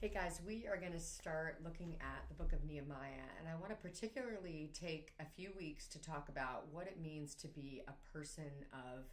Hey guys, we are going to start looking at the book of Nehemiah, and I want to particularly take a few weeks to talk about what it means to be a person of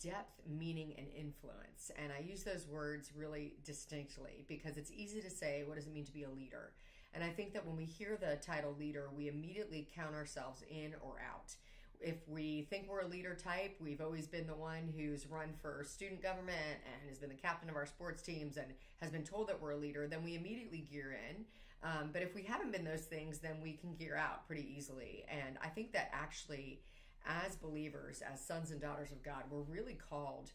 depth, meaning, and influence. And I use those words really distinctly because it's easy to say, what does it mean to be a leader? And I think that when we hear the title leader, we immediately count ourselves in or out. If we think we're a leader type, we've always been the one who's run for student government and has been the captain of our sports teams and has been told that we're a leader, then we immediately gear in. But if we haven't been those things, then we can gear out pretty easily. And I think that actually, as believers, as sons and daughters of God, we're really called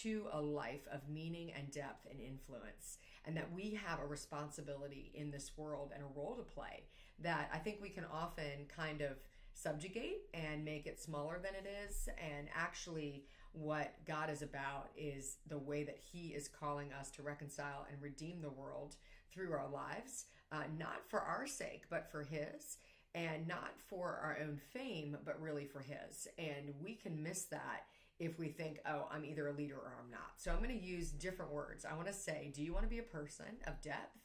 to a life of meaning and depth and influence, and that we have a responsibility in this world and a role to play that I think we can often kind of subjugate and make it smaller than it is. And actually, what God is about is the way that He is calling us to reconcile and redeem the world through our lives, not for our sake, but for His. And not for our own fame, but really for His. And we can miss that if we think, oh, I'm either a leader or I'm not. So I'm going to use different words. I want to say, do you want to be a person of depth?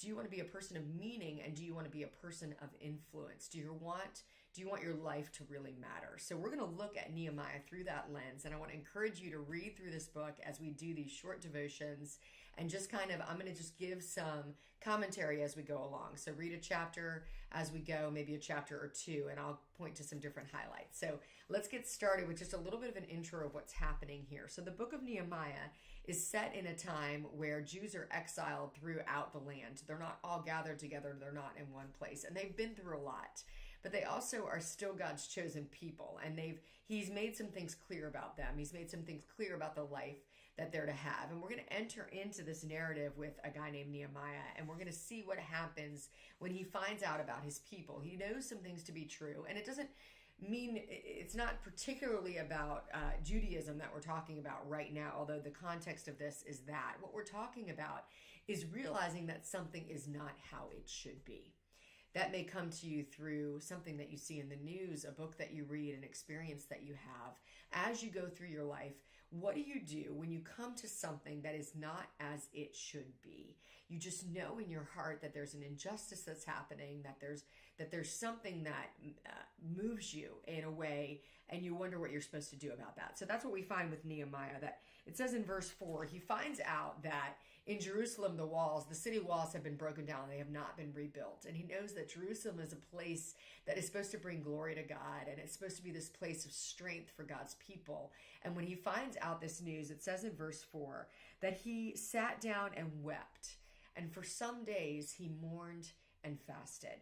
Do you want to be a person of meaning? And do you want to be a person of influence? Do you want your life to really matter? So we're going to look at Nehemiah through that lens. And I want to encourage you to read through this book as we do these short devotions and just kind of, I'm going to just give some commentary as we go along. So read a chapter as we go, maybe a chapter or two, and I'll point to some different highlights. So let's get started with just a little bit of an intro of what's happening here. So the book of Nehemiah is set in a time where Jews are exiled throughout the land. They're not all gathered together. They're not in one place. And they've been through a lot. But they also are still God's chosen people. And He's made some things clear about them. He's made some things clear about the life that they're to have. And we're going to enter into this narrative with a guy named Nehemiah. And we're going to see what happens when he finds out about his people. He knows some things to be true. And it doesn't mean, it's not particularly about Judaism that we're talking about right now, although the context of this is that. What we're talking about is realizing that something is not how it should be. That may come to you through something that you see in the news, a book that you read, an experience that you have. As you go through your life, what do you do when you come to something that is not as it should be? You just know in your heart that there's an injustice that's happening, that there's something that moves you in a way, and you wonder what you're supposed to do about that. So that's what we find with Nehemiah, that it says in verse 4, he finds out that in Jerusalem, the city walls have been broken down. They have not been rebuilt. And he knows that Jerusalem is a place that is supposed to bring glory to God. And it's supposed to be this place of strength for God's people. And when he finds out this news, it says in verse 4 that he sat down and wept. And for some days he mourned and fasted.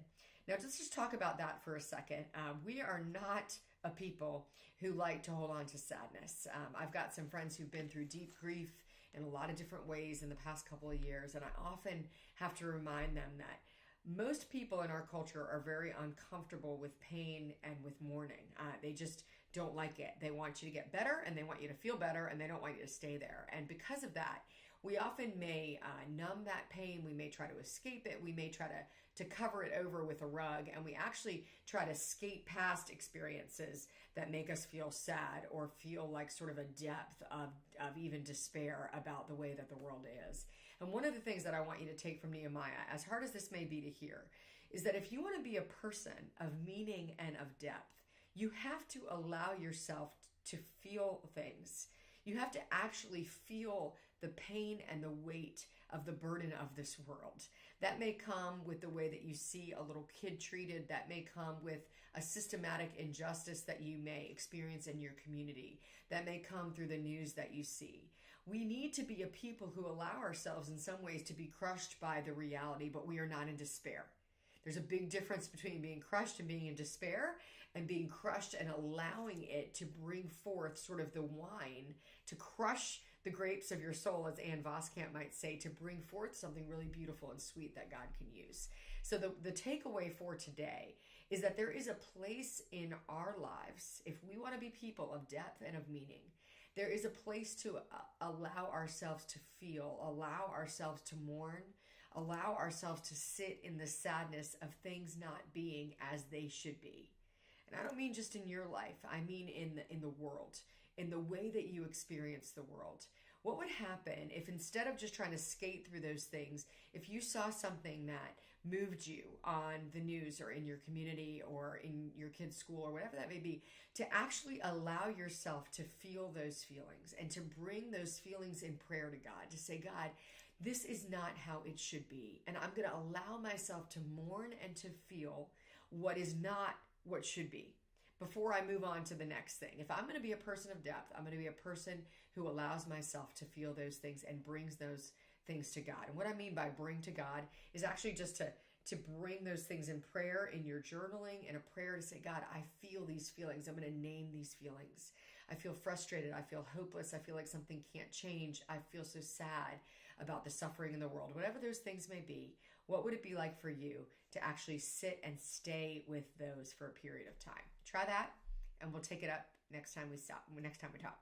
Now, let's just talk about that for a second. We are not a people who like to hold on to sadness. I've got some friends who've been through deep grief in a lot of different ways in the past couple of years. And I often have to remind them that most people in our culture are very uncomfortable with pain and with mourning. They just don't like it. They want you to get better and they want you to feel better and they don't want you to stay there. And because of that, we often may numb that pain. We may try to escape it. We may try to cover it over with a rug. And we actually try to skate past experiences that make us feel sad or feel like sort of a depth of even despair about the way that the world is. And one of the things that I want you to take from Nehemiah, as hard as this may be to hear, is that if you want to be a person of meaning and of depth, you have to allow yourself to feel things. You have to actually feel the pain and the weight of the burden of this world. That may come with the way that you see a little kid treated. That may come with a systematic injustice that you may experience in your community. That may come through the news that you see. We need to be a people who allow ourselves in some ways to be crushed by the reality, but we are not in despair. There's a big difference between being crushed and being in despair and being crushed and allowing it to bring forth sort of the wine to crush the grapes of your soul, as Anne Voskamp might say, to bring forth something really beautiful and sweet that God can use. So the takeaway for today is that there is a place in our lives, if we want to be people of depth and of meaning, there is a place to allow ourselves to feel, allow ourselves to mourn, allow ourselves to sit in the sadness of things not being as they should be. And I don't mean just in your life. I mean in the world, in the way that you experience the world. What would happen if instead of just trying to skate through those things, if you saw something that moved you on the news or in your community or in your kid's school or whatever that may be, to actually allow yourself to feel those feelings and to bring those feelings in prayer to God, to say, God, this is not how it should be. And I'm going to allow myself to mourn and to feel what is not what should be before I move on to the next thing. If I'm going to be a person of depth, I'm going to be a person who allows myself to feel those things and brings those things to God. And what I mean by bring to God is actually just to bring those things in prayer, in your journaling, in a prayer to say, God, I feel these feelings. I'm going to name these feelings. I feel frustrated. I feel hopeless. I feel like something can't change. I feel so sad about the suffering in the world. Whatever those things may be, what would it be like for you to actually sit and stay with those for a period of time? Try that, and we'll take it up next time we talk.